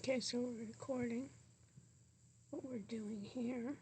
Okay, so we're recording what we're doing here.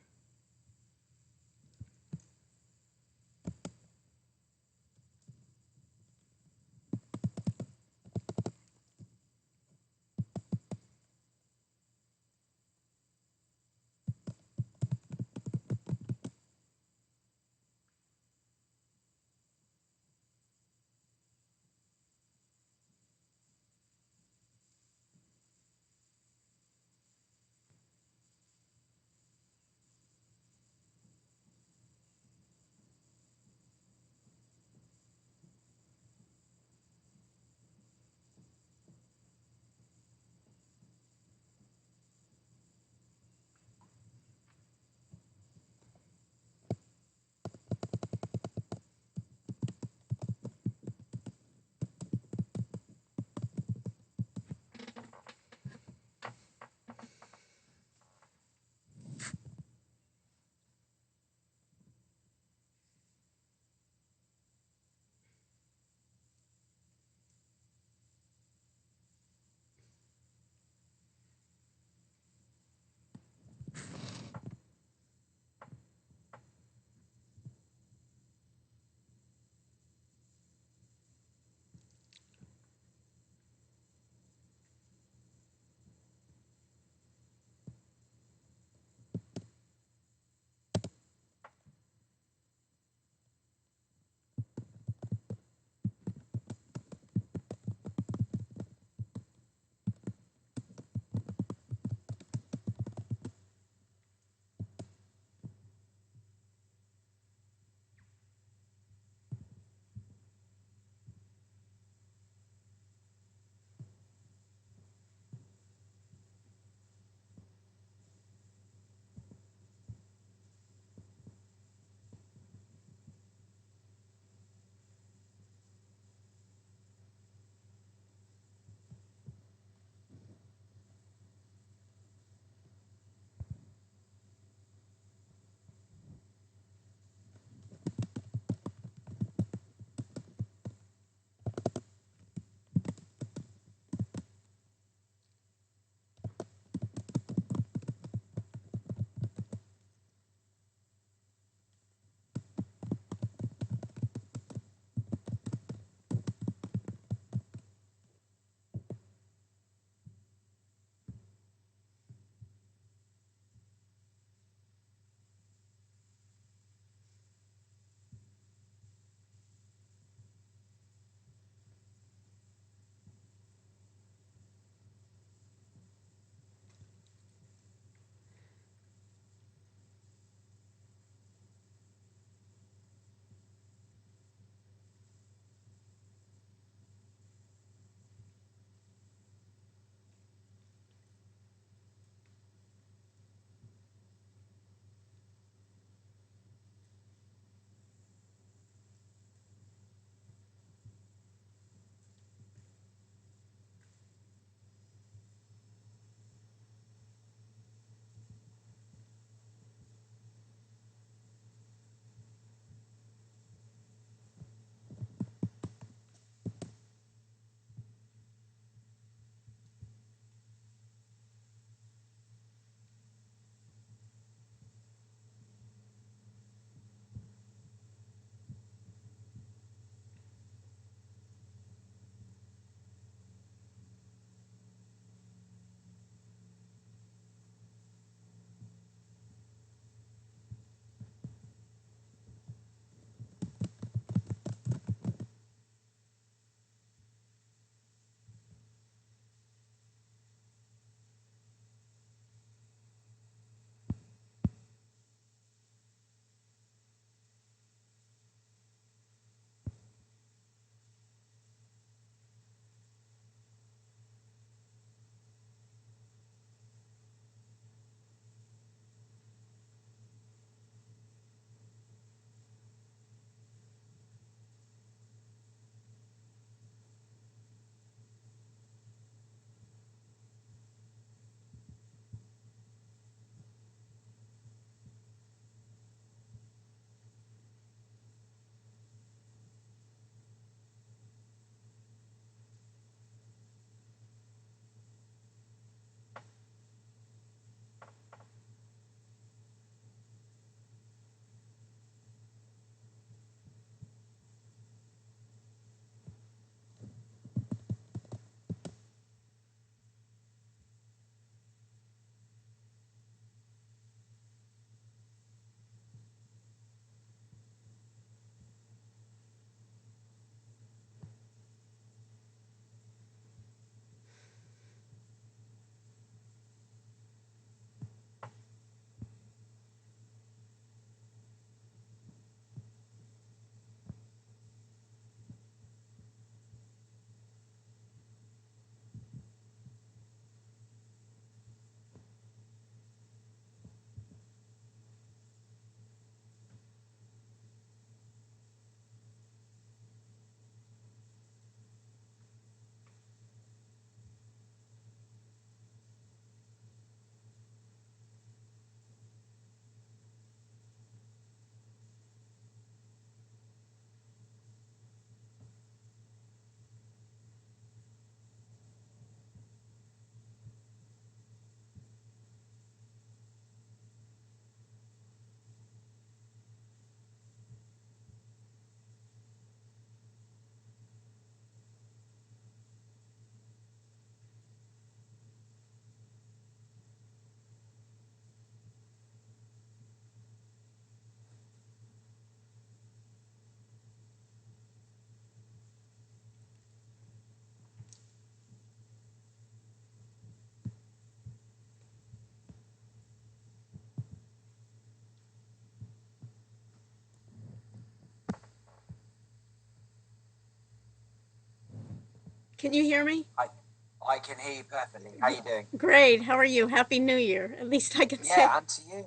Can you hear me? I can hear you perfectly. How you doing? Great. How are you? Happy New Year. At least I can say. Yeah, and to you. And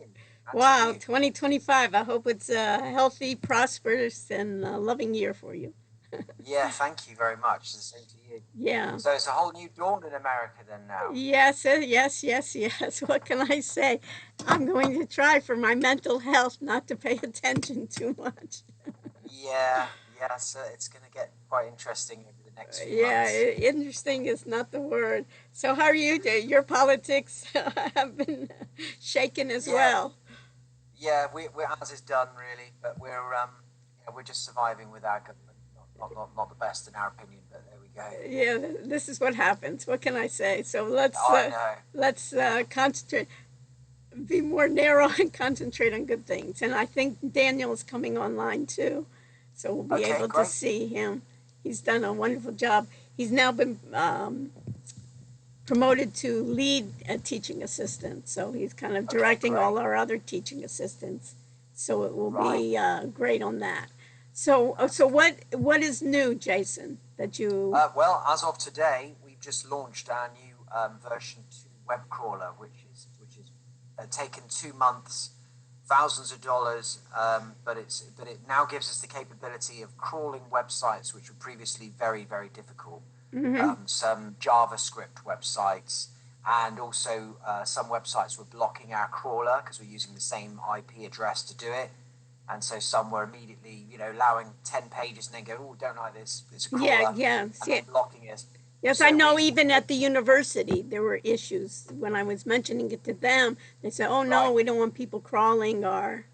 to Wow, you. 2025. I hope it's a healthy, prosperous, and loving year for you. Yeah, thank you very much. The same to you. Yeah. So it's a whole new dawn in America then now. Yes, yes, yes, yes. What can I say? I'm going to try for my mental health not to pay attention too much. Yeah, yeah. So it's going to get quite interesting over the next few Yeah, months. interesting is not the word. So, how are you doing? Your politics have been shaken as Yeah, well. yeah. We're ours is done really, but we're just surviving with our government. Not the best in our opinion, but there we go. Yeah, this is what happens. What can I say? So I know. let's concentrate, be more narrow, and concentrate on good things. And I think Daniel is coming online too, so we'll be Okay, able to great. see him. He's done a wonderful job. He's now been promoted to lead a teaching assistant, so he's kind of Okay, directing great. all our other teaching assistants. So it will Right. be great on that. So, That's so good. what is new, Jason? That you Well, as of today, we've just launched our new version 2 web crawler, which is taken 2 months, thousands of dollars, but it now gives us the capability of crawling websites which were previously very difficult. Mm-hmm. Some JavaScript websites, and also some websites were blocking our crawler because we're using the same IP address to do it. And so some were immediately, allowing 10 pages and then go, oh, don't like this, it's a Yeah, crawler, yeah. and See, then blocking it. yes, I So know even at the university there were issues. When I was mentioning it to them, they said, oh no, right, we don't want people crawling our,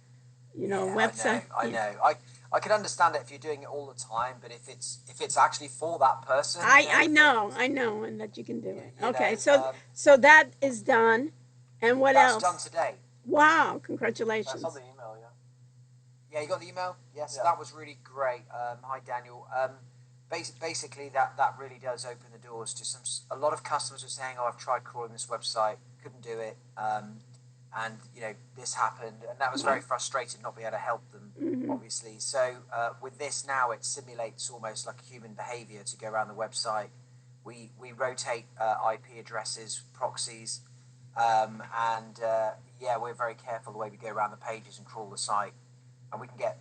yeah, website. I Yeah. know. I can understand it if you're doing it all the time, but if it's actually for that person, I know, and that you can do you, it. you Okay, know, so so that is done. And what that's done else? today. Wow, That's on the congratulations. email, yeah. Yeah, you got the email? Yes, Yeah. that was really great. Hi, Daniel. Basically, that really does open the doors to a lot of customers are saying, "Oh, I've tried crawling this website, couldn't do it," and this happened, and that was Wow. very frustrating not being able to help them, Mm-hmm. obviously. So with this now, it simulates almost like human behavior to go around the website. We rotate IP addresses, proxies, and yeah, we're very careful the way we go around the pages and crawl the site, and we can get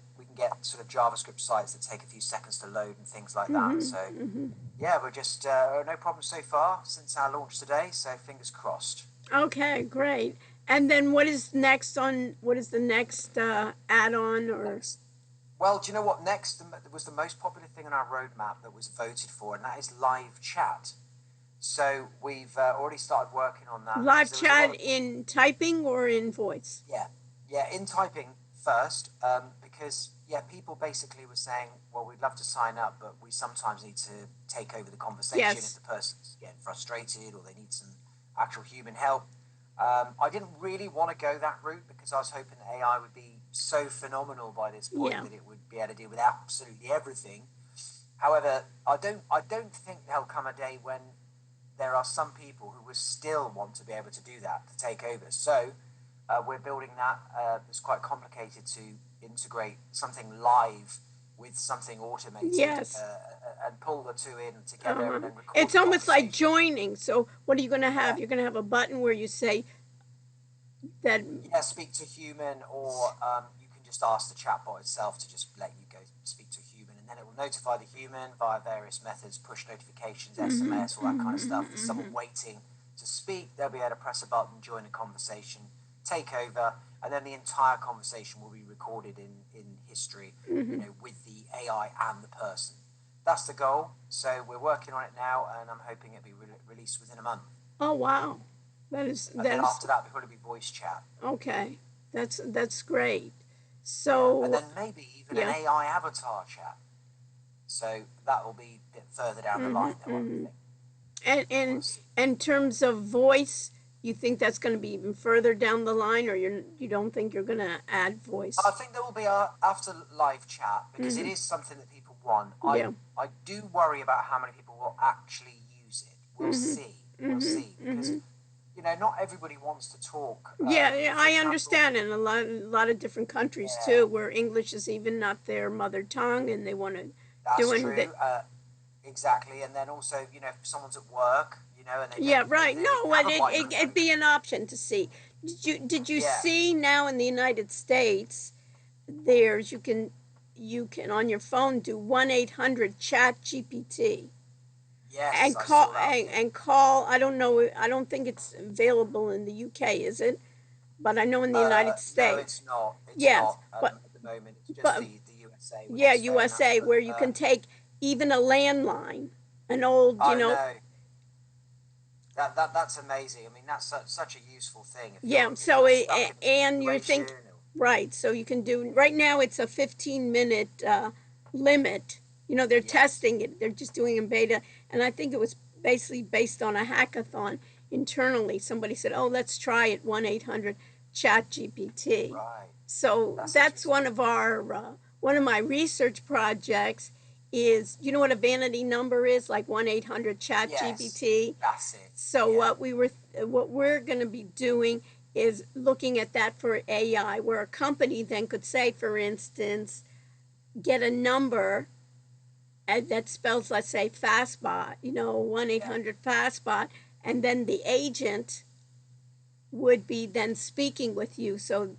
sort of JavaScript sites that take a few seconds to load and things like that. Mm-hmm. So Mm-hmm. yeah, we're just no problem so far since our launch today. So fingers crossed. Okay, great. And then what is next on? What is the next add-on or? Next, well, do you know what? Next was the most popular thing on our roadmap that was voted for, and that is live chat. So we've already started working on that because Live there was a lot chat of in typing or in voice? yeah, yeah, in typing first, because yeah, people basically were saying, well, we'd love to sign up, but we sometimes need to take over the conversation if Yes. the person's getting frustrated or they need some actual human help. I didn't really want to go that route because I was hoping that AI would be so phenomenal by this point Yeah. that it would be able to deal with absolutely everything. However, I don't think there'll come a day when there are some people who will still want to be able to do that, to take over. So we're building that. It's quite complicated to integrate something live with something automated Yes. and pull the two in together Uh-huh. and then record It's the almost like conversation. joining. So what are you going to Yeah, have? You're going to have a button where you say that. yeah. Speak to human, or you can just ask the chatbot itself to just let you go speak to a human, and then it will notify the human via various methods, push notifications, Mm-hmm, SMS, all that kind of stuff. If there's mm-hmm, someone waiting to speak, they'll be able to press a button, join a conversation, take over, and then the entire conversation will be recorded in history, mm-hmm. with the AI and the person. That's the goal. So we're working on it now, and I'm hoping it'll be released within a month. Oh wow, that is And then that is after that, there'll probably be voice chat. okay. That's great. Yeah, and So then maybe even an yeah. AI avatar chat. So that will be a bit further down the Mm-hmm, line, though, I would mm-hmm. think. And We'll see. in terms of voice, you think that's going to be even further down the line, or you don't think you're going to add I voice? think there will be after live chat because it Mm-hmm. is something that people want. I Yeah. I do worry about how many people will actually use it. We'll Mm-hmm. see. We'll Mm-hmm. see because Mm-hmm. not everybody wants to talk. Yeah, yeah, For I example, understand in a lot of different countries yeah, too, where English is even not their mother tongue, and they want to that's doing that. true. exactly. And then also, you know, if someone's at work, you know, and Yeah, right. they don't No, have a it'd microphone. be an option to see. Did you Yeah. see now in the United States? There's you can on your phone do 1-800 chat GPT Yes, and I call saw that. and call. I don't know. I don't think it's available in the UK, is it? But I know in the United No, States. it's not. It's Yes, not but at the moment. It's just but the USA, which yeah, is fair enough. USA, But where you can take even a landline, an old, oh no, that's amazing. I mean, that's such a useful thing. yeah. If So you're stuck in a and you situation, think right, so you can do right now. It's a 15-minute limit. You know, they're yes, testing it. They're just doing in beta, and I think it was basically based on a hackathon internally. Somebody said, "Oh, let's try it." 1-800 Chat GPT. right, So that's that's interesting. one of my research projects is, you know what a vanity number is, like 1-800 Chat Yes, GPT. that's it. So Yeah, what we're going to be doing is looking at that for AI, where a company then could say, for instance, get a number that spells, let's say, fastbot, you know, one eight yeah, hundred fastbot, and then the agent would be then speaking with you. So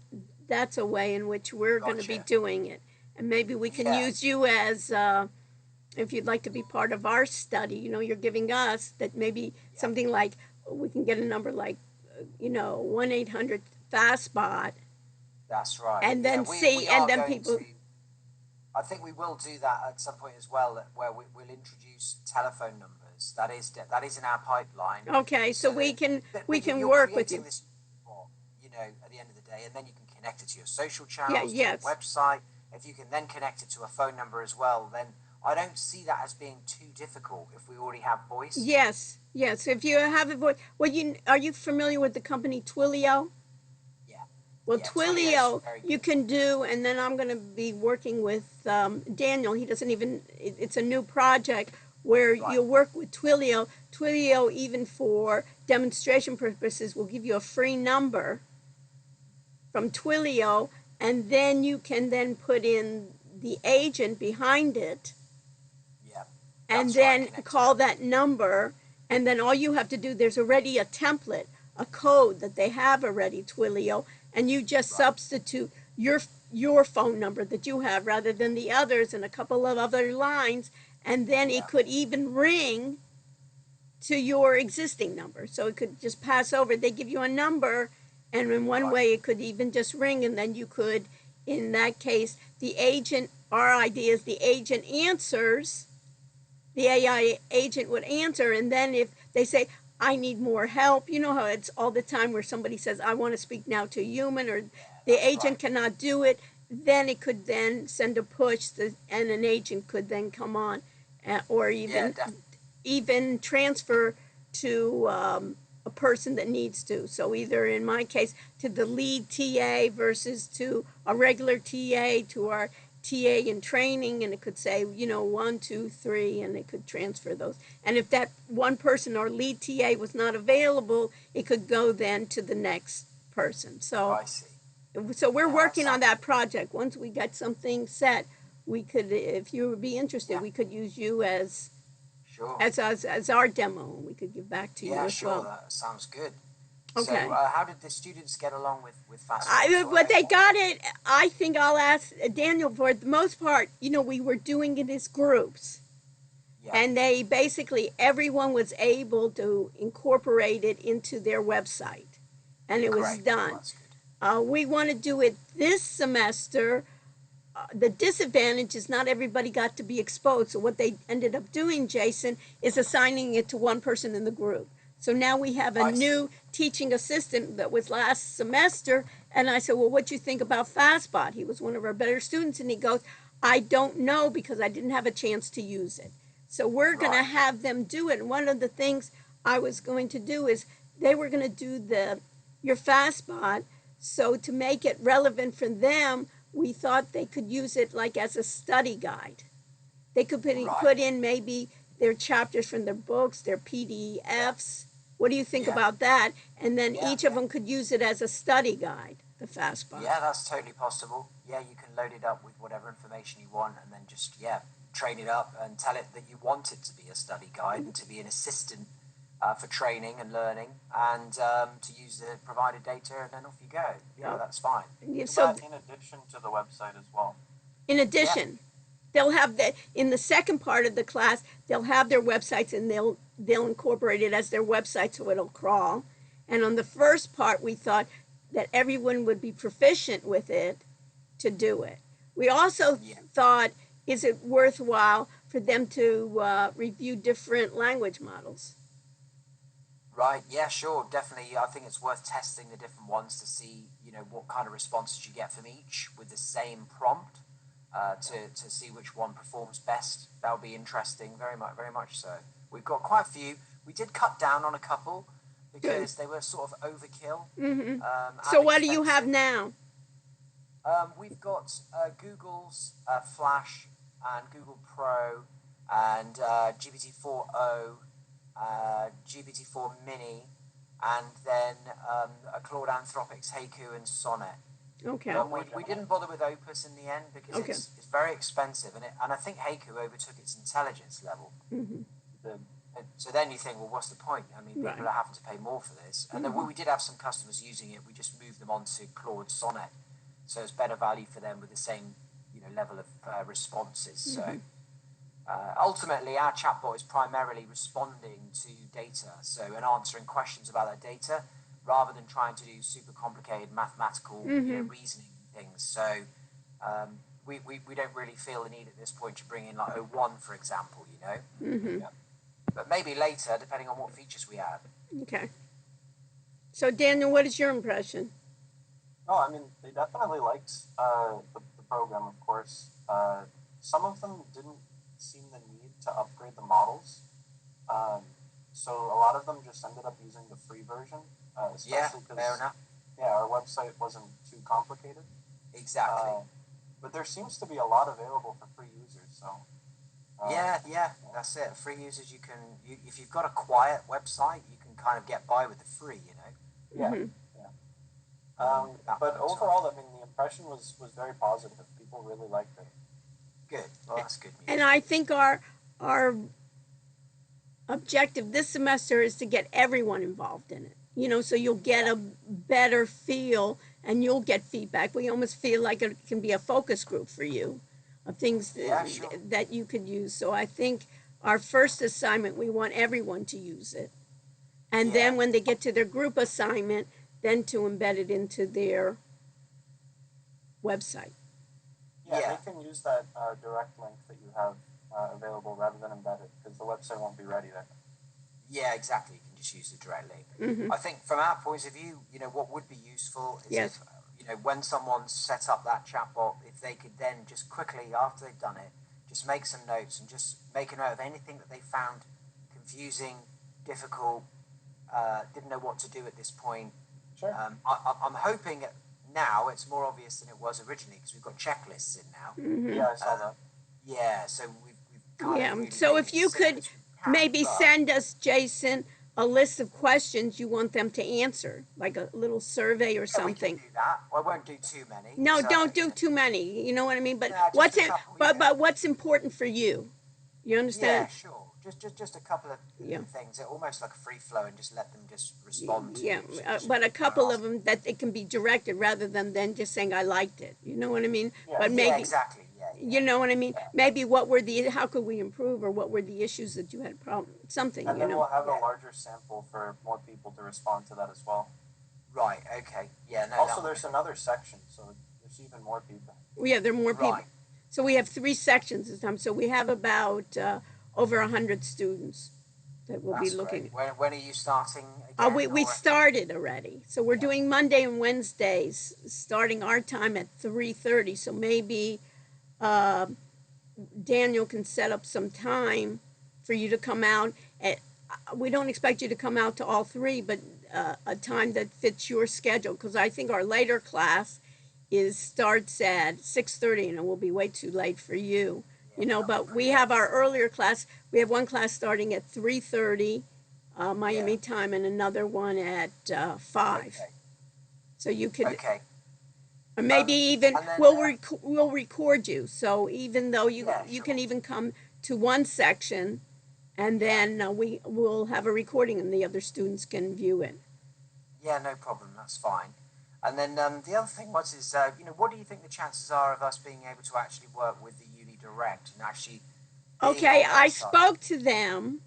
that's a way in which we're going to be gotcha. doing it, and maybe we can Yeah, use you as if you'd like to be part of our study. You know, you're giving us that maybe yeah, something like we can get a number like 1-800 fastbot, that's right. and Yeah, then see, we and are then going people. to. I think we will do that at some point as well, where we'll introduce telephone numbers. That is in our pipeline, Okay, so so we that can you're work with you. creating this, you know, at the end of the day, and then you can connect it to your social Yeah. channels, to your Yes. website. If you can then connect it to a phone number as well, then I don't see that as being too difficult if we already have voice. Yes. Yes. If you have a voice, well, are you familiar with the company Twilio? Yeah, Well, yeah, Twilio's Twilio very you good. can do, and then I'm going to be working with Daniel. He doesn't even, it's a new project where Right, you'll work with Twilio. Twilio, even for demonstration purposes, will give you a free number from Twilio, and then you can then put in the agent behind it, yeah, and that's right. then Connect it call up. that number, and then all you have to do, there's already a template, a code that they have already, Twilio, and you just Right, substitute your phone number that you have rather than the others and a couple of other lines, and then it yeah, could even ring to your existing number. So it could just pass over. They give you a number, and in one right, way it could even just ring, and then you could, in that case, the agent, our idea is the agent answers, the AI agent would answer, and then if they say, I need more help, you know how it's all the time where somebody says, I want to speak now to a human, or yeah, the that's agent right. cannot do it, then it could then send a push, and an agent could then come on, or Yeah, even transfer to a person that needs to. So either in my case to the lead TA versus to a regular TA, to our TA in training, and it could say, 1, 2, 3, and it could transfer those. And if that one person or lead TA was not available, it could go then to the next person. So I see. we're Yeah, that working on sounds that good. project. Once we got something set, we could, if you would be interested, Yeah, we could use you sure. as our demo, and we could give back to you Yeah, as sure. well. That sounds good. So, Okay. how did the students get along with Fastbot? So, But they got it. I think I'll ask Daniel for it. The most part, we were doing it as groups, yeah, and they basically everyone was able to incorporate it into their website, and it was great. Well, done. that's good. We want to do it this semester. The disadvantage is not everybody got to be exposed. So what they ended up doing, Jason, is assigning it to one person in the group. So now we have a I see. new teaching assistant that was last semester, and I said, well, what do you think about Fastbot? He was one of our better students, and he goes, I don't know because I didn't have a chance to use it. So we're going to Right. have them do it. And one of the things I was going to do is they were going to do your Fastbot. So to make it relevant for them, we thought they could use it like as a study guide. They could Right. put in maybe their chapters from their books, their Yeah. PDFs. What do you think Yeah. about that? And then Yeah. each of them could use it as a study guide, the Fastbot. Yeah, that's totally possible. Yeah, you can load it up with whatever information you want, and then just train it up and tell it that you want it to be a study guide and to be an assistant for training and learning, and to use the provided data, and then off you go. Yeah, that's fine. Yeah, Is so that in addition to the website as well? in addition, they'll have in the second part of the class, they'll have their websites, and they'll incorporate it as their website, so it'll crawl. And on the first part, we thought that everyone would be proficient with it to do it. We also thought, is it worthwhile for them to review different language models? Right, yeah, sure, definitely. I think it's worth testing the different ones to see, what kind of responses you get from each with the same prompt, to see which one performs best. That'll be interesting, very much so. We've got quite a few. We did cut down on a couple because they were sort of overkill. Mm-hmm. So what do you have now? We've got Google's Flash and Google Pro and GPT-4o, GPT-4 Mini, and then Claude Anthropic's Haiku and Sonnet. Okay. We didn't bother with Opus in the end because it's very expensive, and I think Haiku overtook its intelligence level. Mm-hmm. So then you think, well, what's the point? I mean, people are having to pay more for this. And then we did have some customers using it. We just moved them on to Claude Sonnet, so it's better value for them with the same level of responses. So ultimately, our chatbot is primarily responding to data, and answering questions about that data, rather than trying to do super complicated mathematical reasoning things. So we don't really feel the need at this point to bring in like O1, for example, Mm-hmm. Yeah. But maybe later, depending on what features we add. Okay. So Daniel, what is your impression? No, I mean, they definitely liked the program, of course. Some of them didn't seem the need to upgrade the models. So a lot of them just ended up using the free version, especially because fair enough. Our website wasn't too complicated. Exactly. But there seems to be a lot available for free users. So that's it. Free users, if you've got a quiet website, you can kind of get by with the free, Yeah. Mm-hmm. Yeah. But overall, I mean, the impression was very positive. People really liked it. Good. Well, that's good news. And I think our objective this semester is to get everyone involved in it. So you'll get a better feel and you'll get feedback. We almost feel like it can be a focus group for you of things that you could use. So I think our first assignment, we want everyone to use it. And then when they get to their group assignment, then to embed it into their website. Yeah, they can use that direct link that you have available rather than embed it, because the website won't be ready then. Yeah, exactly. You can just use the direct link. Mm-hmm. I think from our point of view, what would be useful is if, when someone's set up that chatbot, if they could then just quickly, after they've done it, just make some notes and just make a note of anything that they found confusing, difficult, didn't know what to do at this point. Sure. I'm hoping now it's more obvious than it was originally because we've got checklists in now. Mm-hmm. Yeah, I saw that. Yeah, so we've kind of really so made if you it could maybe send us, Jason, a list of questions you want them to answer, like a little survey or something. We can do that. I won't do too many. No, don't do too many. You know what I mean? But couple, but what's important for you? You understand? Yeah, sure. Just a couple of things. They're almost like a free flow, and just let them just respond. But a couple of them that it can be directed rather than just saying I liked it. You know what I mean? Yeah. But maybe exactly. You know what I mean? Maybe how could we improve, or what were the issues that you had problem, something, And then we'll have a larger sample for more people to respond to that as well. Right, okay. Yeah, no. Also, there's another section, so there's even more people. Yeah, there are more people. Right. So we have 3 sections this time. So we have about over 100 students that will be looking. When are you starting again? We started already. So we're doing Monday and Wednesdays, starting our time at 3:30. So maybe Daniel can set up some time for you to come out. We don't expect you to come out to all 3, but a time that fits your schedule, because I think our later class starts at 6:30, and it will be way too late for you. But we have our earlier class. We have one class starting at 3:30 Miami time, and another one at 5. Okay. So you could. Okay. Or maybe even and then, we'll record you. So even though you yeah, you sure. can even come to one section, and then we will have a recording, and the other students can view it. Yeah, no problem. That's fine. And then the other thing is, what do you think the chances are of us being able to actually work with the uni direct and actually being Okay, on I their side? spoke to them,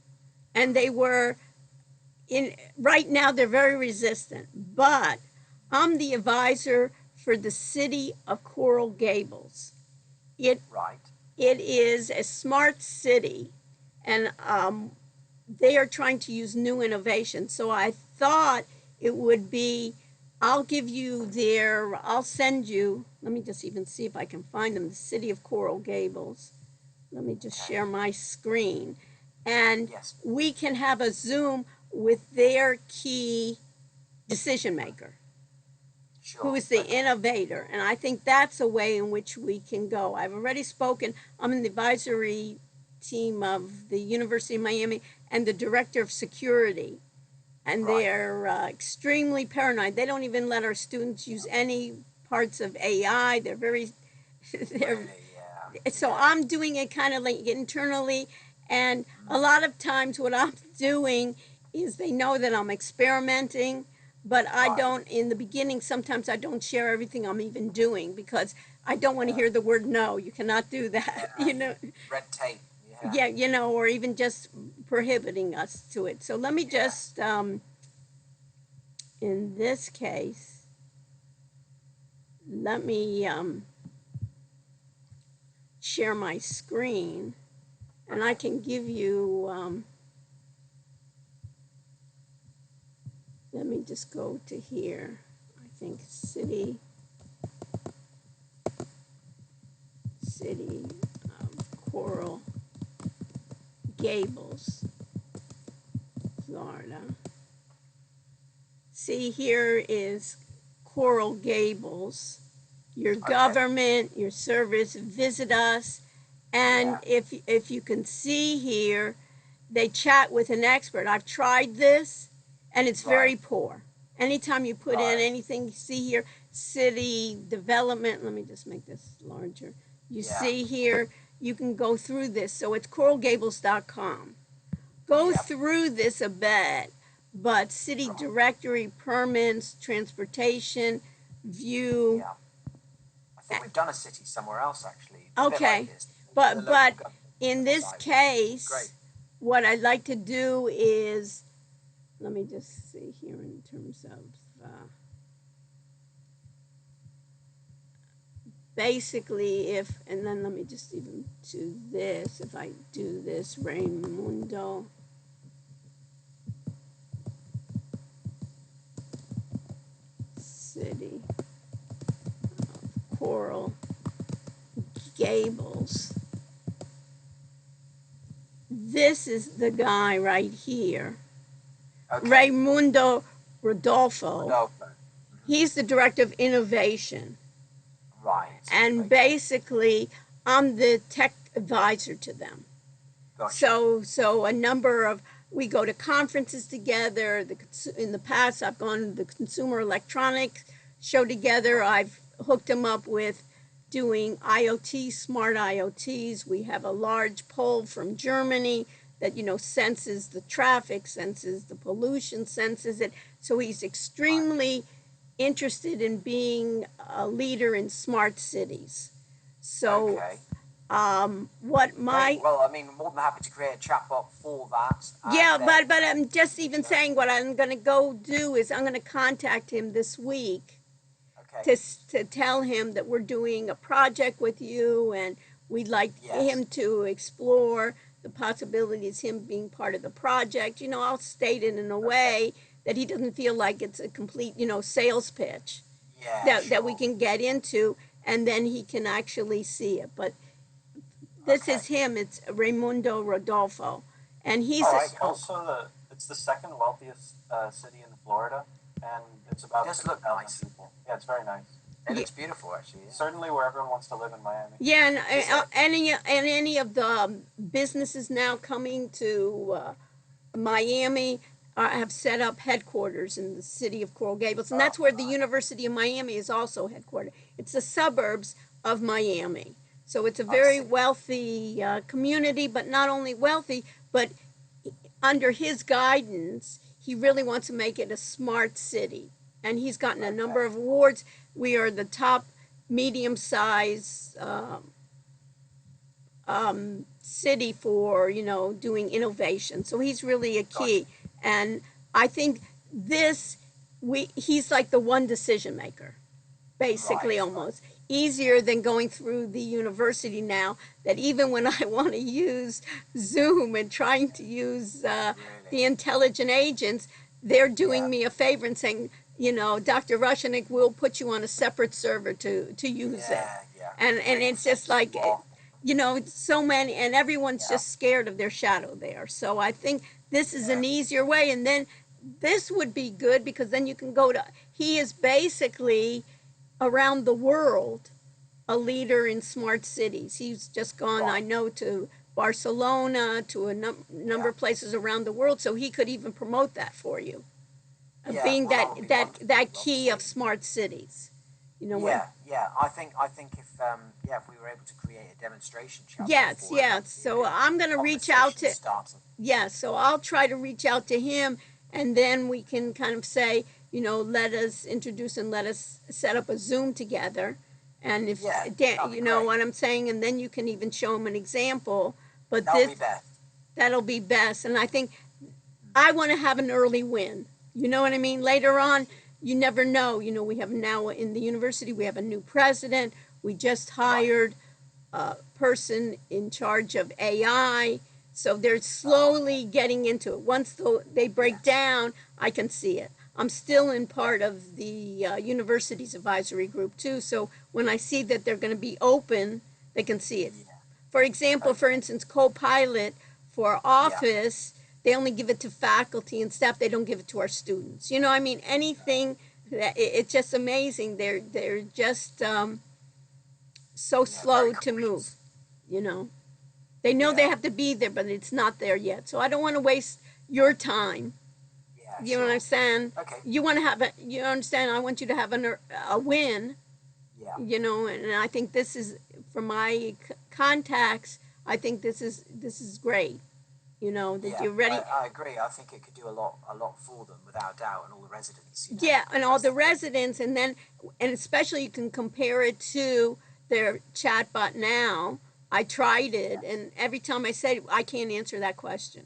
and they were right now they're very resistant. But I'm the advisor for the city of Coral Gables. Right. It is a smart city, and they are trying to use new innovation. So I thought it would be, I'll send you, let me just even see if I can find them, the city of Coral Gables. Let me just share my screen. And Yes. we can have a Zoom with their key decision maker, Sure. who is the innovator. And I think that's a way in which we can go. I've already spoken. I'm in the advisory team of the University of Miami and the director of security. And they're extremely paranoid. They don't even let our students use any parts of AI. They're very, Really, yeah. so I'm doing it kind of like internally. And a lot of times what I'm doing is they know that I'm experimenting, but I don't, in the beginning, sometimes I don't share everything I'm even doing because I don't want to hear the word no. You cannot do that, you know. Red tape. Yeah, you know, or even just prohibiting us to it. So let me just, in this case, let me share my screen, and I can give you, let me just go to here. I think city of Coral Gables, Florida. See, here is Coral Gables, your government, your service, visit us. And if you can see here, they chat with an expert. I've tried this, and it's very poor. Anytime you put in anything, you see here, city development, let me just make this larger. You see here, you can go through this. So it's coralgables.com. Go through this a bit, but city directory, permits, transportation, view. Yeah. I think we've done a city somewhere else, actually. Okay, like but in this case, what I'd like to do is, let me just see here in terms of, basically and then let me just even do this, if I do this, Raimundo. City of Coral Gables. This is the guy right here, Raimundo Rodolfo. He's the director of innovation. Right. And basically, I'm the tech advisor to them. Gotcha. So a number of, we go to conferences together. In the past, I've gone to the Consumer Electronics Show together. I've hooked them up with doing IoT, smart IoTs. We have a large pole from Germany that, you know, senses the traffic, senses the pollution, senses it. So he's extremely interested in being a leader in smart cities. So what my... Well, I mean, more than happy to create a chatbot for that. Yeah, but I'm just even saying what I'm going to go do is I'm going to contact him this week to tell him that we're doing a project with you and we'd like him to explore the possibilities, him being part of the project. You know, I'll state it in a way that he doesn't feel like it's a complete, you know, sales pitch that we can get into, and then he can actually see it. But this is him. It's Raimundo Rodolfo, and he's also it's the second wealthiest city in Florida, and it's about 50,000 people. Yeah, it's very nice. It looks beautiful, actually. Yeah. Certainly where everyone wants to live in Miami. Yeah, and any of the businesses now coming to Miami have set up headquarters in the city of Coral Gables, and that's where the University of Miami is also headquartered. It's the suburbs of Miami. So it's a very wealthy community, but not only wealthy, but under his guidance, he really wants to make it a smart city. And he's gotten a number of awards. We are the top medium size city for, doing innovation. So he's really a key. And I think he's like the one decision maker, basically, almost easier than going through the university now, that even when I want to use Zoom and trying to use the intelligent agents, they're doing me a favor and saying, Dr. Rushenick, we'll put you on a separate server to use it. And it's just like, so many, and everyone's just scared of their shadow there. So I think this is an easier way. And then this would be good because then you can he is basically around the world a leader in smart cities. He's just gone, I know, to Barcelona, to a number of places around the world, so he could even promote that for you. Being that key of smart cities. I think if we were able to create a demonstration chapter. Yes. So I'm going to reach out to. So I'll try to reach out to him, and then we can kind of say, let us introduce and let us set up a Zoom together. And if you know what I'm saying, and then you can even show him an example. But that'll be best. And I think I want to have an early win. You know what I mean? Later on, you never know. We have now in the university, we have a new president. We just hired a person in charge of AI. So they're slowly getting into it. Once they break down, I can see it. I'm still in part of the university's advisory group too. So when I see that they're going to be open, they can see it. For example, for instance, Copilot for Office, they only give it to faculty and staff. They don't give it to our students. Anything that it's just amazing. They're just so slow to move. They know they have to be there, but it's not there yet. So I don't want to waste your time. You understand? Okay. You want to have you understand? I want you to have a win. And I think this is, from my contacts, I think this is great. That you're ready. I agree. I think it could do a lot for them, without doubt, and all the residents. And all the residents, and especially you can compare it to their chatbot now. I tried it, and every time I said, I can't answer that question.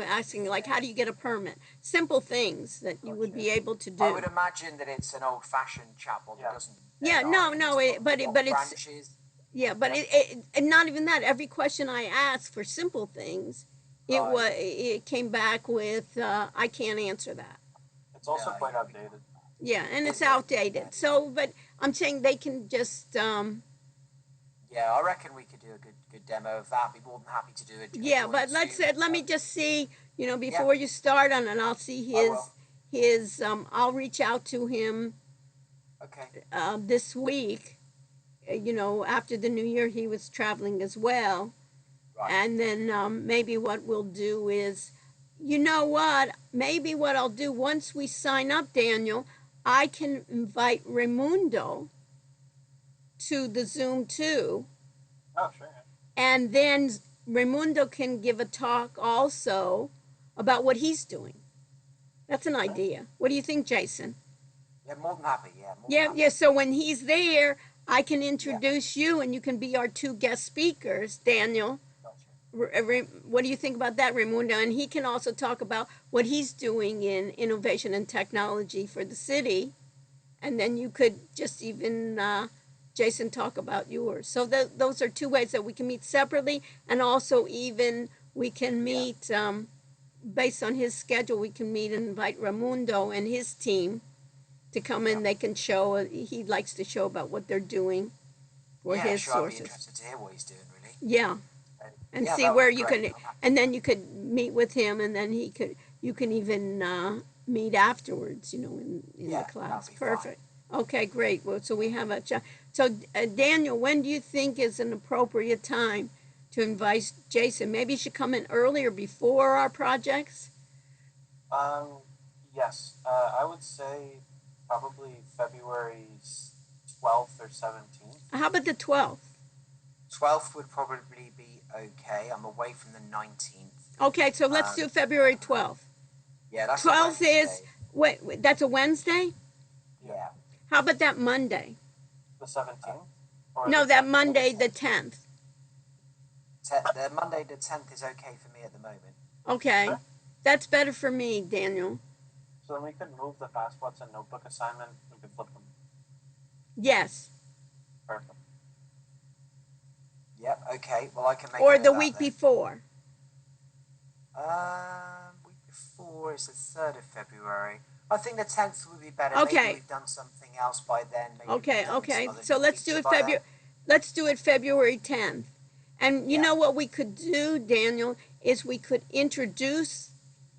Asking like, how do you get a permit? Simple things that you would be able to do. I would imagine that it's an old-fashioned chatbot that doesn't. But not even that. Every question I asked for simple things, it came back with, I can't answer that. It's also quite outdated. Yeah, and it's outdated. So, but I'm saying they can just. I reckon we could do a good demo of that. I'd be more than happy to do it. But let me just see, before you start on it, I'll see his I'll reach out to him. Okay. This week, after the new year, he was traveling as well. Right. And then maybe what we'll do is, maybe what I'll do once we sign up, Daniel, I can invite Raimundo to the Zoom too. Oh, sure. And then Raimundo can give a talk also about what he's doing. That's an idea. What do you think, Jason? Yeah, more than happy. So when he's there, I can introduce you, and you can be our two guest speakers, Daniel. Gotcha. What do you think about that, Raimundo? And he can also talk about what he's doing in innovation and technology for the city. And then you could just even, Jason, talk about yours. So those are two ways that we can meet separately, and also even we can meet, based on his schedule, we can meet and invite Raimundo and his team to come in. They can show, he likes to show about what they're doing for his sources. I'd be interested to hear what he's doing, really. Yeah. And see where you can, and then you could meet with him, and then you can even meet afterwards, in the class. Perfect. Fine. Okay, great. Well, so we have a chat. So, Daniel, when do you think is an appropriate time to invite Jason? Maybe he should come in earlier, before our projects? Yes. I would say probably February 12th or 17th. How about the 12th? 12th would probably be okay. I'm away from the 19th. Okay, so let's do February 12th. Yeah, that's 12th a Wednesday. is, wait, that's a Wednesday? Yeah. How about that Monday? The 17th? Or No, the that 10th? Monday, the 10th. The Monday the 10th is okay for me at the moment. Okay, Sure. that's better for me, Daniel. So then we could move the FastWhat's and notebook assignment. We could flip them. Yes, Perfect. Yep, okay. Well, I can make or it the that week then. before. Week before is the 3rd of February. I think the 10th would be better. Okay. Maybe we've done something else by then. Maybe Okay, we've done okay. some other So new let's do feature it by then. February. Let's do it February 10th. And you Yeah. know what we could do, Daniel, is we could introduce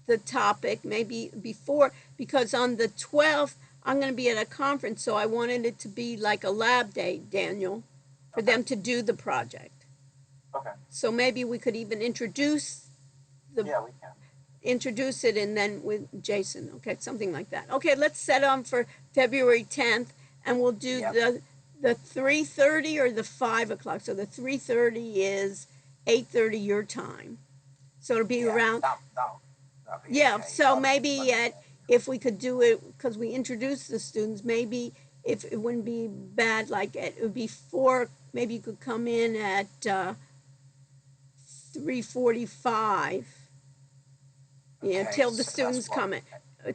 the topic maybe before, because on the 12th I'm going to be at a conference, so I wanted it to be like a lab day, Daniel, for Okay. them to do the project. Okay. So maybe we could even introduce the Yeah, we can. introduce it and then with Jason, okay, something like that. Okay, let's set on for February 10th, and we'll do Yep. the 3:30 or the 5 o'clock. So the 3:30 is 8:30 your time. So it'll be Yeah, around. that'll be Yeah, okay. so I'll- maybe if we could do it, because we introduced the students, maybe if it wouldn't be bad, like it would be 4, maybe you could come in at 3:45. Yeah, Okay, till the so that's students what- come in.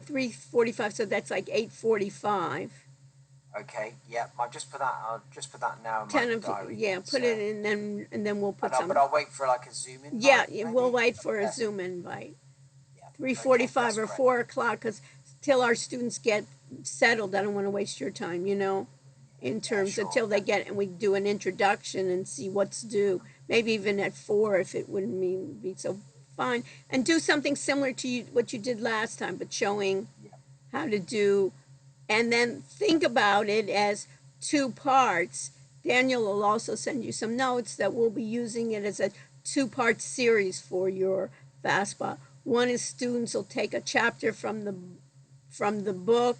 3:45, so that's like 8:45. Okay, yeah. I'll just put that now in my 10 of diary. yeah, put So- it in, and then we'll put some. But I'll wait for like a Zoom invite. Yeah, maybe? we'll wait for a Okay. Zoom invite. Yeah. 3:45 Okay, or that's 4 o'clock, because till our students get settled, I don't want to waste your time, in terms sure. until they get, and we do an introduction and see what's due. Maybe even at 4 if it wouldn't be so fine. And do something similar to what you did last time, but showing Yeah. how to do, and then think about it as 2 parts. Daniel will also send you some notes that we'll be using it as a 2-part series for your FAFSA. One is students will take a chapter from the book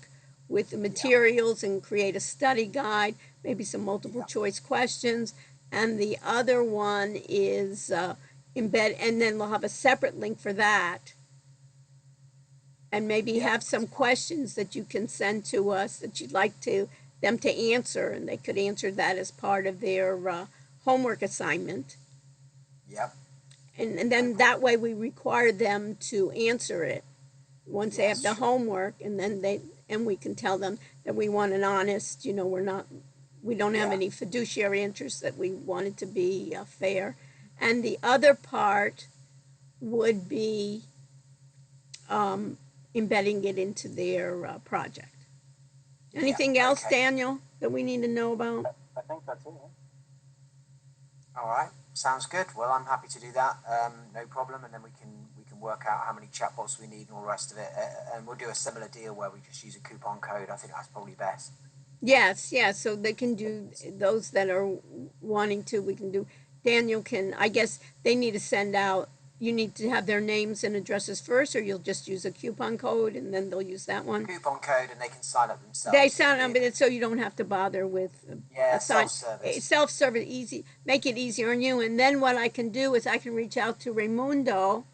with the materials and create a study guide, maybe some multiple choice questions. And the other one is embed, and then we'll have a separate link for that. And maybe Yeah. have some questions that you can send to us that you'd like them to answer, and they could answer that as part of their homework assignment. Yep. And then that way we require them to answer it once they have the Yes, sure. homework, and then we can tell them that we want an honest, we don't have Yeah. any fiduciary interest, that we want it to be fair. And the other part would be embedding it into their project. Anything else, okay. Daniel, that we need to know about? I think that's it. All right. Sounds good. Well, I'm happy to do that. No problem. And then we can work out how many chatbots we need and all the rest of it. And we'll do a similar deal where we just use a coupon code. I think that's probably best. Yes, so they can do, those that are wanting to, we can do. Daniel can, I guess they need to send out, you need to have their names and addresses first, or you'll just use a coupon code and then they'll use that one. Coupon code, and they can sign up themselves. They sound, so you don't have to bother with self-service. Self-service, easy, make it easier on you. And then what I can do is I can reach out to Raimundo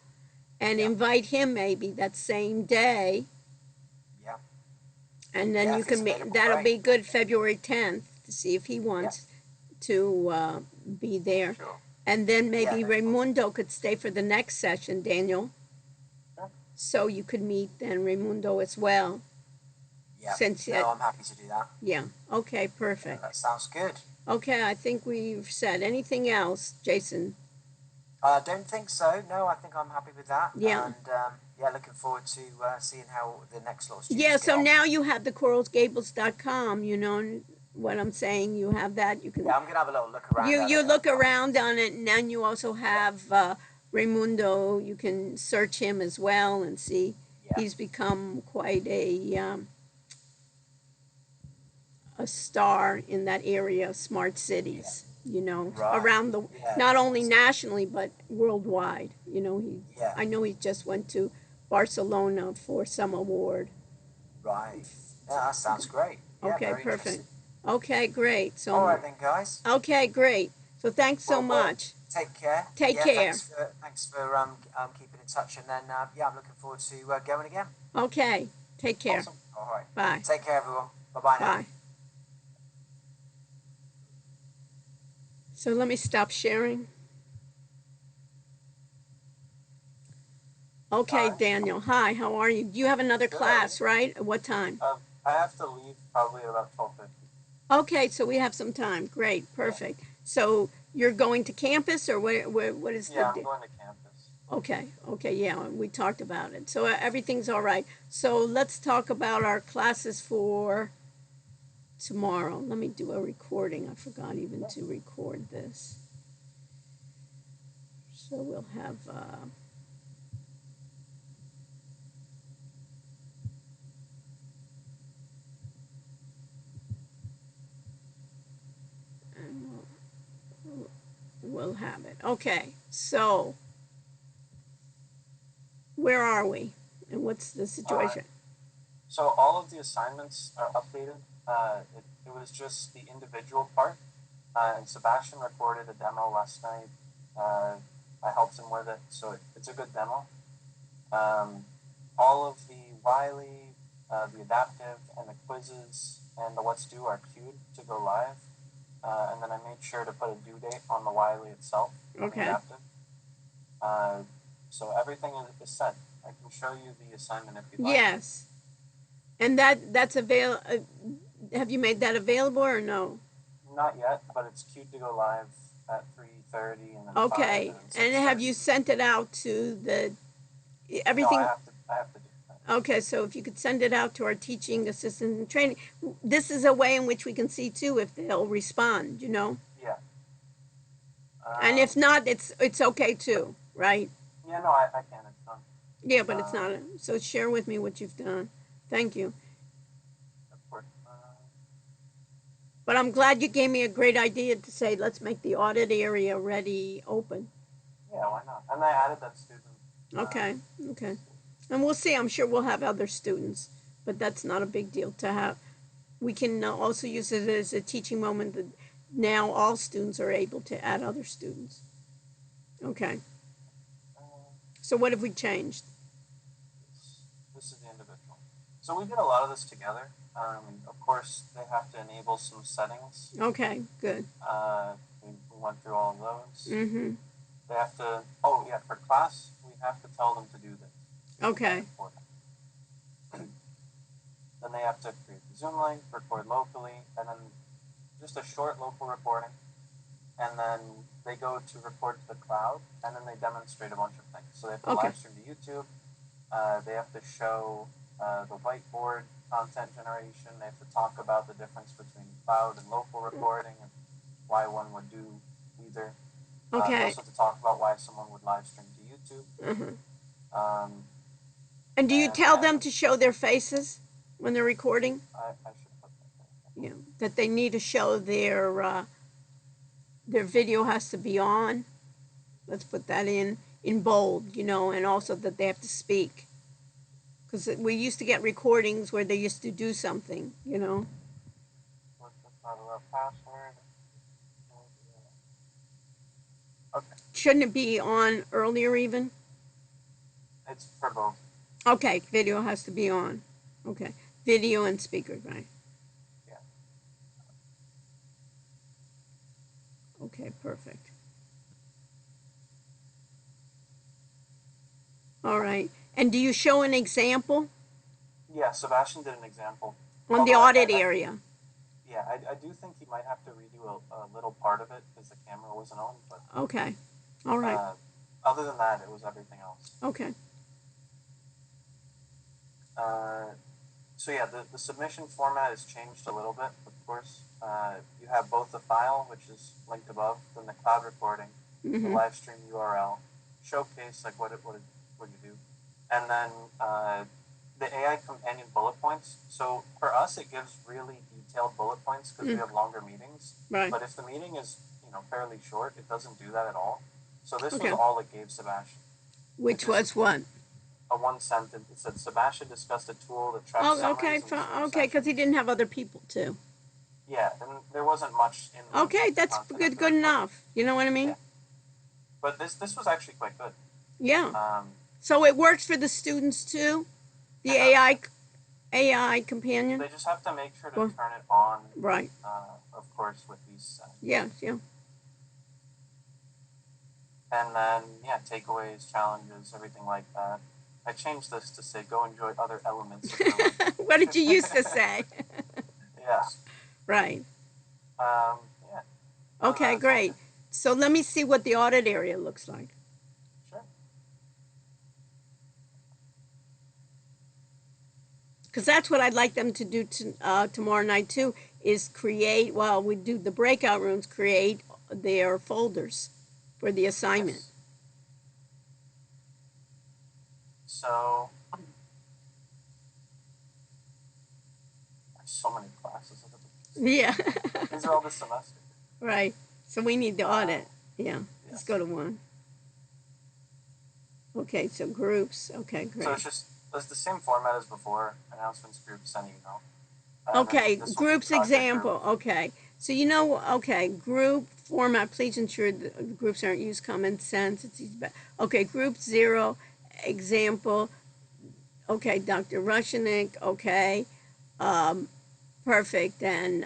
and invite him maybe that same day. Yeah. And then Yeah, you if he's can available, that'll great. be good, February 10th, to see if he wants to be there. Sure. And then maybe Yeah. Raimundo could stay for the next session, Daniel. Sure. So you could meet then Raimundo as well. Yeah. Since No, I'm happy to do that. yeah, okay, perfect. That sounds good. Okay, I think we've said anything else, Jason. I don't think so. No, I think I'm happy with that. Yeah. And looking forward to seeing how the next lot of students Yeah, get so on. now you have the coralsgables.com, what I'm saying, you have that, you can. Yeah, I'm gonna have a little look around. at You it. look around on it, and then you also have Raimundo. You can search him as well and see. Yeah. He's become quite a star in that area of smart cities. Right. Around the Yeah. not only nationally but worldwide. Yeah. I know he just went to Barcelona for some award. Right. Yeah, that sounds great. Yeah, Okay, very perfect. interesting. Okay, great. So, All right then, guys. okay, great. So thanks so Well, much. take care. Take Yeah, care. thanks for keeping in touch, and then yeah, I'm looking forward to going again. Okay, take care. Awesome. All right. Bye. Take care, everyone. Bye bye now. Bye. So let me stop sharing. Okay, Hi. Daniel. Hi, how are you? You have another Good, how are class, you? right? At what time? I have to leave probably at about 12:50. Okay, so we have some time. Great, Yeah. perfect. So you're going to campus, or what is Yeah, the? I'm going to campus. Okay, okay, yeah, we talked about it. So everything's all right. So let's talk about our classes for tomorrow. Let me do a recording. I forgot even to record this. So we'll have. And we'll have it. Okay, so where are we? And what's the situation? So all of the assignments are updated. It was just the individual part. And Sebastian recorded a demo last night. I helped him with it, so it's a good demo. All of the Wiley, the adaptive, and the quizzes and the what's due are queued to go live. And then I made sure to put a due date on the Wiley itself, on the Okay. adaptive. So everything is set. I can show you the assignment if you'd like. Yes. And that's available. Have you made that available or no? Not yet, but it's queued to go live at 3:30 and then Okay. 5 and then 6:30. And have you sent it out to the everything? No, I have to do that. Okay, so if you could send it out to our teaching assistants and training, this is a way in which we can see too if they'll respond, you know? Yeah. And if not, it's okay too, right? Yeah, no, I can. It's done. Yeah, but it's not. So share with me what you've done. Thank you. Of course. But I'm glad you gave me a great idea to say let's make the audit area ready open. Yeah, why not? And I added that student. Okay, okay. And we'll see. I'm sure we'll have other students, but that's not a big deal to have. We can also use it as a teaching moment that now all students are able to add other students. Okay. So what have we changed? This is the individual. So we did a lot of this together. Of course, they have to enable some settings. Okay, good. We went through all of those. Mm-hmm. They have to, oh yeah, for class, we have to tell them to do this. Okay. Then they have to create the Zoom link, record locally, and then just a short local recording. And then they go to record to the cloud, and then they demonstrate a bunch of things. So they have to live stream to YouTube. They have to show the whiteboard content generation. They have to talk about the difference between cloud and local recording and why one would do either. Okay. They also have to talk about why someone would live stream to YouTube. Mm-hmm. And do you tell them to show their faces when they're recording? I should put that there. Yeah, that they need to show their video has to be on. Let's put that in bold, you know, and also that they have to speak. Because we used to get recordings where they used to do something, you know. What's the password? Okay. Shouldn't it be on earlier even? It's for both. Okay, video has to be on. Okay, video and speaker, right? Yeah. Okay, perfect. All right. And do you show an example? Yeah, Sebastian did an example. On the audit area. Yeah, I do think he might have to redo a little part of it because the camera wasn't on. But okay. All right. Other than that, it was everything else. Okay. So yeah, the submission format has changed a little bit, of course. You have both the file, which is linked above, then the cloud recording, the live stream URL, showcase, like what you do, and then the AI companion bullet points. So for us, it gives really detailed bullet points because we have longer meetings. Right. But if the meeting is fairly short, it doesn't do that at all. So this was Okay. all it gave Sebastian. Which was what? A one sentence. It said Sebastian discussed a tool that tracks Oh, summaries okay, and okay, because he didn't have other people too. Yeah, and there wasn't much in the Okay, that's content good of it, enough. You know what I mean? Yeah. But this was actually quite good. Yeah. So it works for the students too? The AI companion? They just have to make sure to Well, turn it on, right. of course, with these settings. Yeah, yeah. And then, yeah, takeaways, challenges, everything like that. I changed this to say, go enjoy other elements of your life. What did you used to say? Yeah. Right. Yeah. Okay, great. So let me see what the audit area looks like. Sure. Because that's what I'd like them to do tomorrow night too, is create, while we do the breakout rooms, create their folders for the assignment. Yes. So, there's so many classes. Yeah. These are all this semester. Right. So we need the audit. Yeah. Let's go to one. Okay, so groups. Okay, great. So it's the same format as before. Announcements, groups, and email. Okay, groups example. Okay. So okay, group format, please ensure the groups aren't used common sense. It's easy. Okay, group 0, example. Okay, Dr. Rushanik. Okay. Perfect. And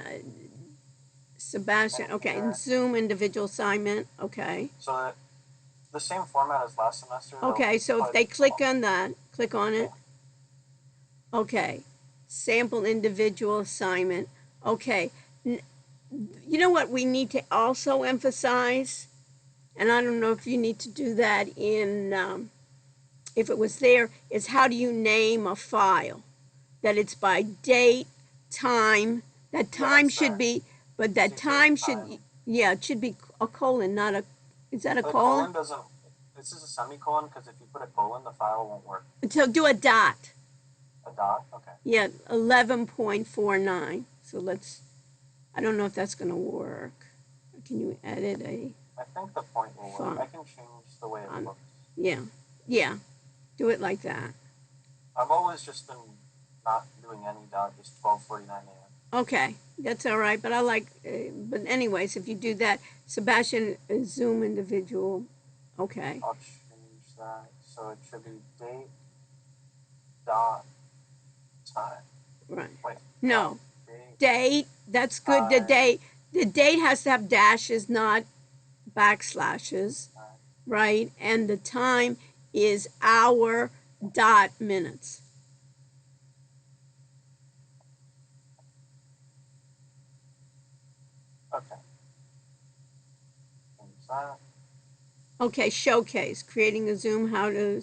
Sebastian. Okay, and Zoom individual assignment. Okay. So the same format as last semester. Okay, so if they click on that, click on it. Okay, sample individual assignment. Okay, you know what we need to also emphasize, and I don't know if you need to do that in, if it was there, is how do you name a file? That it's by date, time, that time should be, but that time should, yeah, it should be a colon, not a, is that a colon? Colon doesn't, this is a semicolon, because if you put a colon, the file won't work. So do a dot. A dot? Okay. Yeah, 11.49. So I don't know if that's going to work. Can you edit a? I think the point will work. I can change the way it looks. Yeah, yeah. Do it like that. I've always just been not doing any dot, just 12:49 a.m. Okay, that's all right. But I like, but anyways, if you do that, Sebastian, Zoom individual. Okay. I'll change that. So it should be date, dot, time. Right. Wait. No. Date. That's good. The date has to have dashes, not backslashes. Right. And the time is hour dot minutes. Okay. Okay, showcase, creating a Zoom, how to,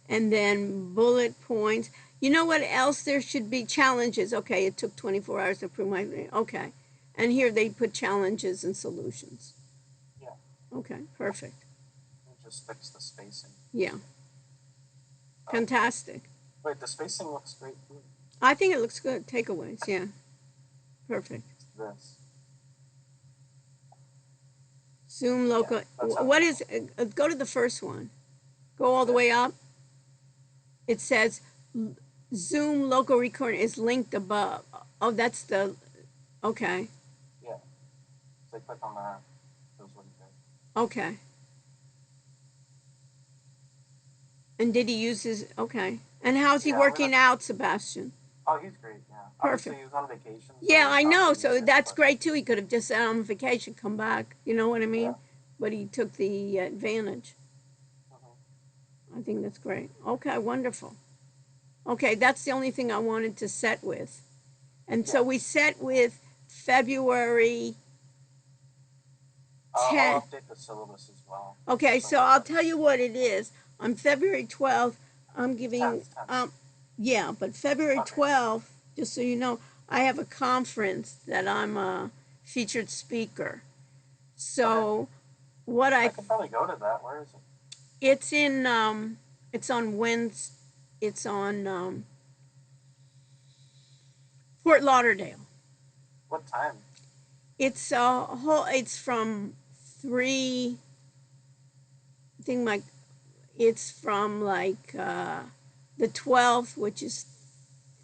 and then bullet points. You know what else there should be? Challenges. Okay, it took 24 hours to prove my, okay. And here they put challenges and solutions. Yeah. Okay, perfect. Just fix the spacing. Yeah. Fantastic. Wait, the spacing looks great too. I think it looks good. Takeaways, yeah. Perfect. This. Zoom local. Yeah, what is, go to the first one. Go all the way up. It says Zoom local recording is linked above. Oh, that's the, okay. Yeah. So click on that. Shows what he did. Okay. And did he use his, okay. And how's he working out, Sebastian? Oh, he's great, yeah. Perfect. Obviously, he was on vacation. So yeah, I know. So that's great, too. He could have just said on vacation, come back. You know what I mean? Yeah. But he took the advantage. I think that's great. Okay, wonderful. Okay, that's the only thing I wanted to set with. And so we set with February 10th. I'll update the syllabus as well. Okay, so I'll tell you what it is. On February 12th, I'm giving, 10th. Yeah, but February 12th, just so you know, I have a conference that I'm a featured speaker. So what I could probably go to that. Where is it? It's in, it's on Wednesday, it's on Fort Lauderdale. What time? It's it's from 3, I think it's from like the 12th, which is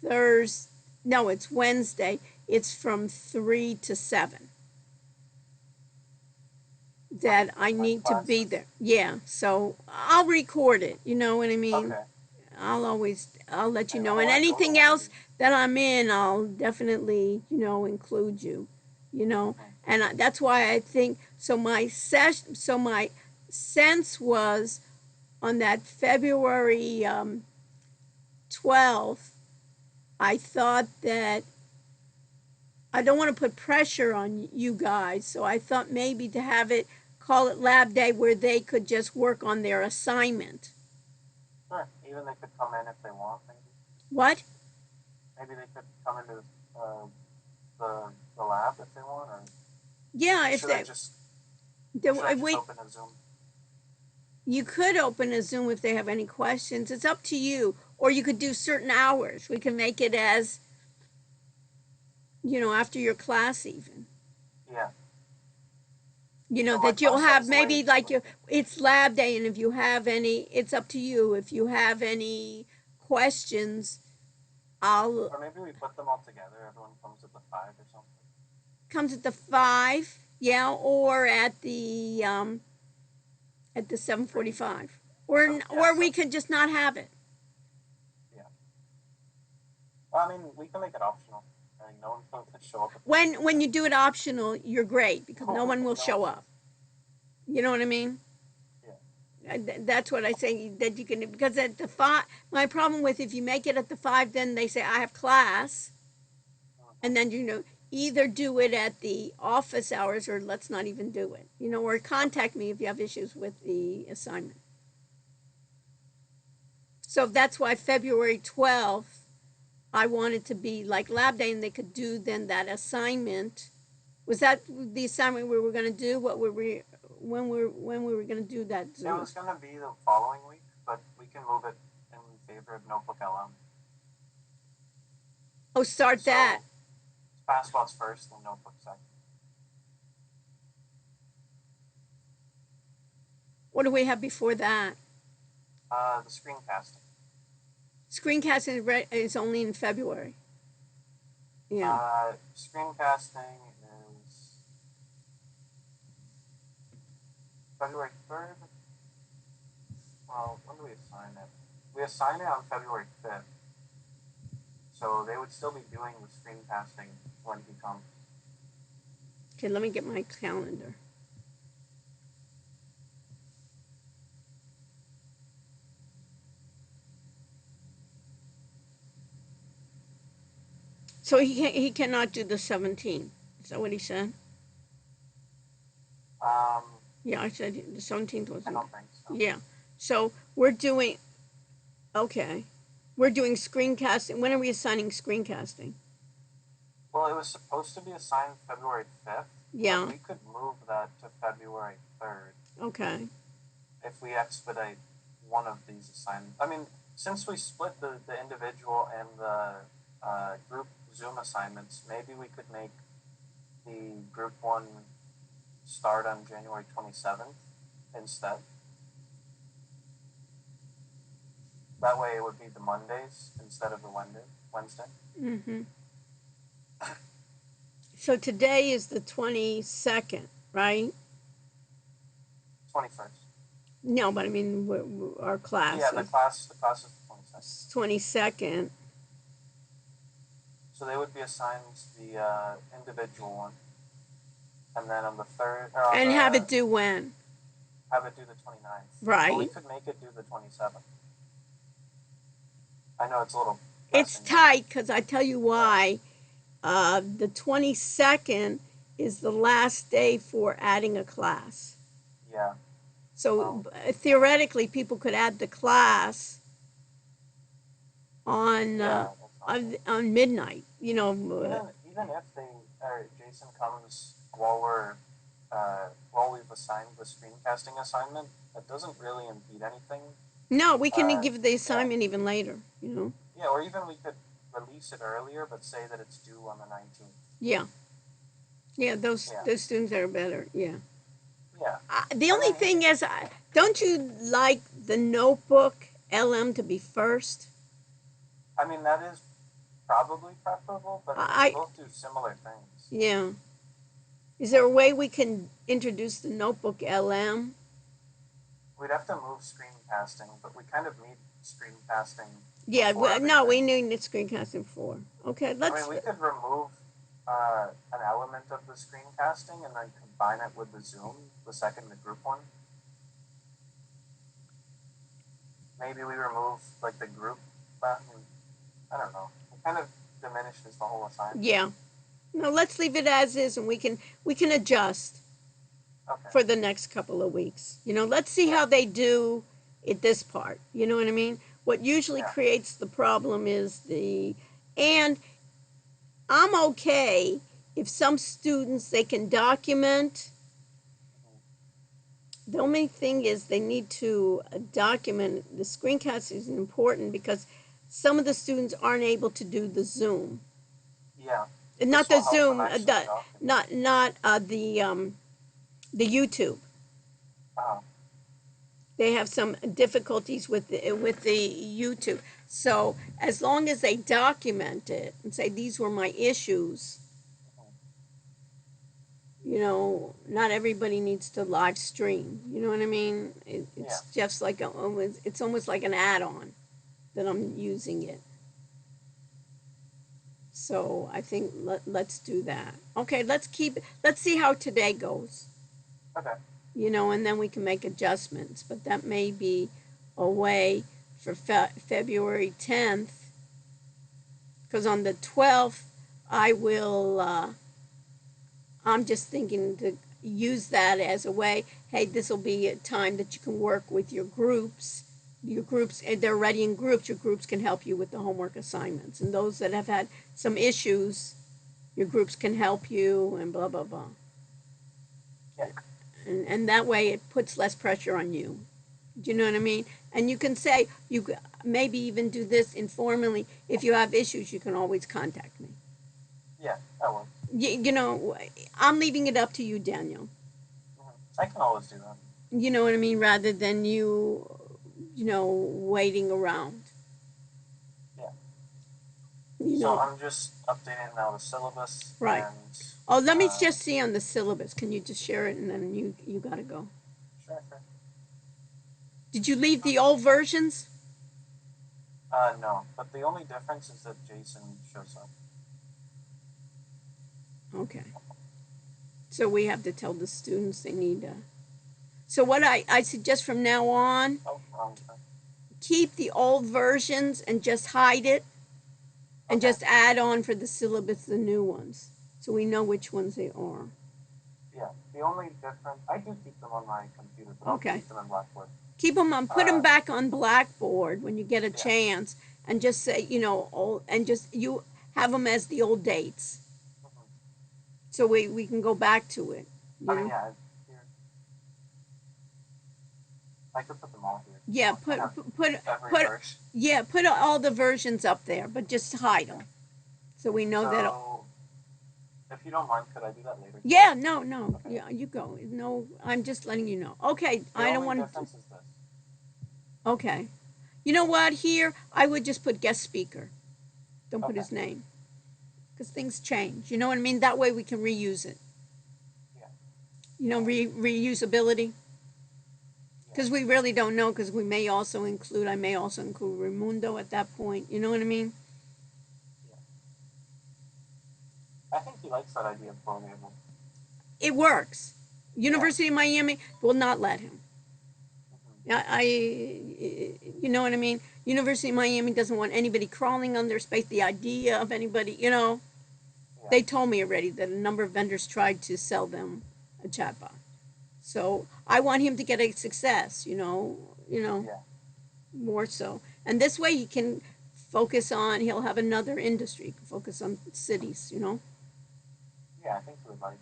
Thursday, No, it's Wednesday. It's from 3 to 7 that I My need to be classes. there. Yeah, so I'll record it. You know what I mean? Okay. I'll let you Yeah, know. well, And I anything totally. else that I'm in, I'll definitely, include you, Mhm. And that's why I think, so my sense was on that February 12th, I thought that I don't want to put pressure on you guys, so I thought maybe to have it, call it lab day where they could just work on their assignment. Sure. Even they could come in if they want. Maybe. What? Maybe they could come into uh, the lab if they want, or Yeah, if should I they, just they should I just wait, open a Zoom? you could open a Zoom if they have any questions. It's up to you. Or you could do certain hours. We can make it as, after your class even. Yeah. So my That you'll class have ends maybe late. like it's lab day, and if you have any, it's up to you. If you have any questions, I'll Or maybe we put them all together. Everyone comes at the 5 or something. comes at the 5, yeah, or at the 7:45, So yeah, or we could just not have it. yeah. Well, I mean, we can make it optional. I mean, no one's going to show up at the When you do it optional, you're great because no one will no one show will. up. You know what I mean? Yeah. That's what I say, that you can, because at the 5, my problem with, if you make it at the 5, then they say I have class, Mhm. and then either do it at the office hours or let's not even do it. Or Okay. contact me if you have issues with the assignment. So that's why February 12th, I wanted to be like lab day, and they could do then that assignment. Was that the assignment we were going to do? What were we when we were going to do that It Zoom? was going to be the following week, but we can move it in favor of Notebook LM. Oh, start that. So Passpot's first and Notebook second. What do we have before that? The screencasting. Screencasting is only in February. Yeah. Screencasting is February 3rd. Well, when do we assign it? We assign it on February 5th. So they would still be doing the screencasting when he comes. Okay, let me get my calendar. So he cannot do the 17th. Is that what he said? Um, Yeah, I said the 17th I wasn't. don't think so. Yeah. So we're doing, okay. We're doing screencasting. When are we assigning screencasting? Well, it was supposed to be assigned February 5th, Yeah. but we could move that to February 3rd Okay. if we expedite one of these assignments. I mean, since we split the individual and the group Zoom assignments, maybe we could make the group one start on January 27th instead. That way it would be the Mondays instead of the Wednesday. Mm-hmm. So today is the 22nd, right? 21st. No, but I mean, our class Yeah, the is class is the 22nd. 22nd. So they would be assigned the individual one, and then on the third, or And have it do when? have it do the 29th. Right. Or we could make it do the 27th. I know it's a little. It's tight because I tell you why. The 22nd is the last day for adding a class. Yeah. So theoretically, people could add the class on on midnight. Even if they or Jason comes while we've assigned the screencasting assignment, that doesn't really impede anything. No, we can give the assignment even later. Yeah, or even we could release it earlier, but say that it's due on the 19th. Yeah. Yeah, those students are better. Yeah. Yeah. The only thing is, don't you like the notebook LM to be first? I mean, that is probably preferable, but I mean, I they both do similar things. yeah. Is there a way we can introduce the notebook LM? We'd have to move screencasting, but we kind of need screencasting Yeah, before no, we everything. need the screencasting for. Okay, I let's. mean, we could remove an element of the screencasting and then combine it with the Zoom, the second, the group one. Maybe we remove like the group. I don't know. It kind of diminishes the whole assignment. Yeah. No, let's leave it as is, and we can adjust Okay. for the next couple of weeks. Let's see how they do at this part. You know what I mean? What usually Yeah. creates the problem is and I'm okay if some students they can document. The only thing is they need to document the screencast is important because some of the students aren't able to do the Zoom. Yeah. Not This the will help them Zoom, actually the document. the YouTube. Uh-huh. They have some difficulties with the YouTube. So as long as they document it and say these were my issues, not everybody needs to live stream. You know what I mean? It's just like it's almost like an add-on that I'm using it. So I think let's do that. Okay, let's see how today goes. Okay. And then we can make adjustments. But that may be a way for February 10th, because on the 12th, I'm just thinking to use that as a way, hey, this will be a time that you can work with your groups. If they're already in groups, your groups can help you with the homework assignments. And those that have had some issues, your groups can help you and blah, blah, blah. Yeah. And that way it puts less pressure on you. Do you know what I mean? And you can say, you maybe even do this informally. If you have issues, you can always contact me. Yeah, that works. I'm leaving it up to you, Daniel. I can always do that. You know what I mean? Rather than you waiting around. Yeah. So I'm just updating now the syllabus. Right. And, let me just see on the syllabus. Can you just share it and then you gotta go? Sure. Did you leave the old versions? No, but the only difference is that Jason shows up. Okay. So we have to tell the students they need to. So what I suggest from now on, keep the old versions and just hide it, and just add on for the syllabus the new ones, so we know which ones they are. Yeah, the only difference, I do keep them on my computer, but I'll keep them in Blackboard. Keep them on, put them back on Blackboard when you get a chance, and just say, and just you have them as the old dates, so we can go back to it. Yeah, here. I could put them all here. Yeah, put all the versions up there, but just hide them, so we know that. If you don't mind, could I do that later? Yeah, no. Okay. Yeah, you go. No, I'm just letting you know. Okay, I don't want to. The only difference is this. Okay. You know what? Here, I would just put guest speaker. Don't put his name. Because things change. You know what I mean? That way we can reuse it. Yeah. Reusability. Because we really don't know, because I may also include Raimundo at that point. You know what I mean? I think he likes that idea of programmable. It works. University of Miami will not let him. You know what I mean? University of Miami doesn't want anybody crawling on their space. The idea of anybody, they told me already that a number of vendors tried to sell them a chatbot. So I want him to get a success, more so. And this way he can focus on, he'll have another industry, focus on cities, Yeah, I think he would like it.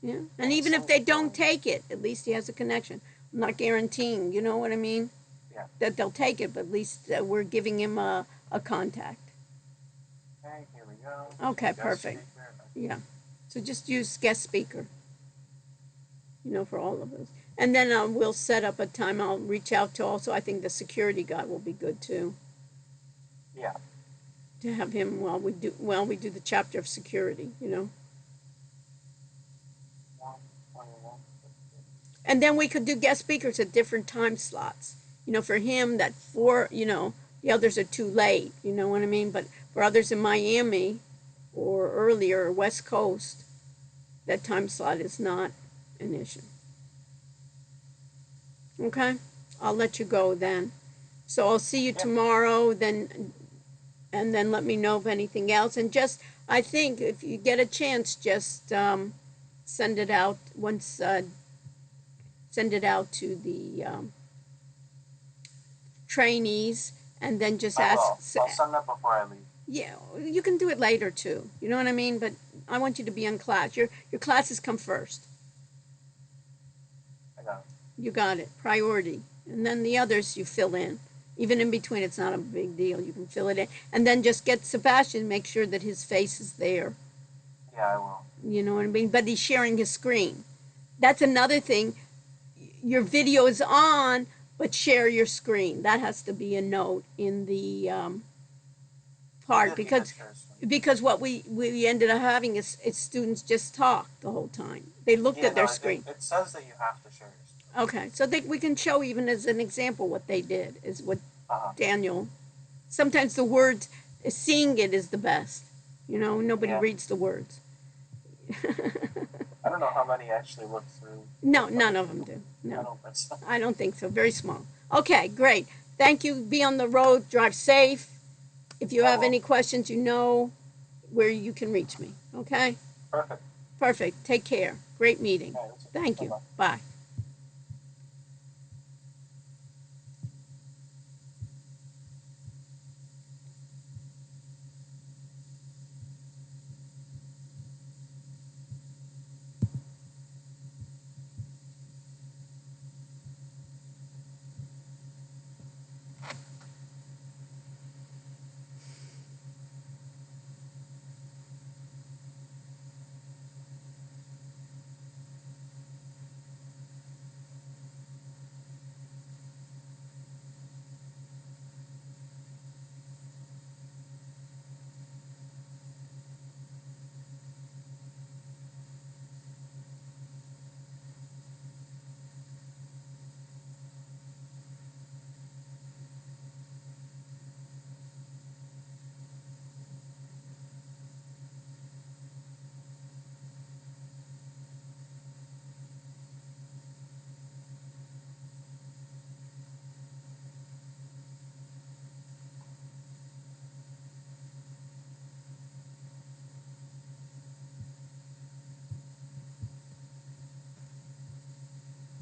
Yeah, and even if they don't take it, at least he has a connection. I'm not guaranteeing, you know what I mean? Yeah. That they'll take it, but at least we're giving him a contact. Okay, here we go. Okay, perfect. Yeah. So just use guest speaker, for all of us. And then we'll set up a time. I'll reach out to also, I think the security guy will be good too. Yeah. to have him while we do the chapter of security, you know. And then we could do guest speakers at different time slots. You know, for him, that 4, you know, the others are too late, you know what I mean? But for others in Miami or earlier, West Coast, that time slot is not an issue. Okay? I'll let you go then. So I'll see you tomorrow, then, and then let me know of anything else. And just, I think if you get a chance, just send it out once, send it out to the trainees, and then just I ask. will. I'll send that before I leave. Yeah, you can do it later too. You know what I mean? But I want you to be on class. Your classes come first. I got it. You got it. Priority. And then the others you fill in. Even in between, it's not a big deal. You can fill it in. And then just get Sebastian, make sure that his face is there. Yeah, I will. You know what I mean? But he's sharing his screen. That's another thing. Your video is on, but share your screen. That has to be a note in the part, because what we ended up having is students just talk the whole time. They looked at their screen. It says that you have to share your screen. Okay, so we can show even as an example what they did, is what Daniel. Sometimes the words, seeing it is the best. You know, nobody reads the words. I don't know how many actually look through. No, none of them do. No, I don't think so. I don't think so. Very small. Okay, great. Thank you. Be on the road. Drive safe. If you have any questions, you know where you can reach me. Okay? Perfect. Perfect. Take care. Great meeting. Yeah, Thank you. Bye.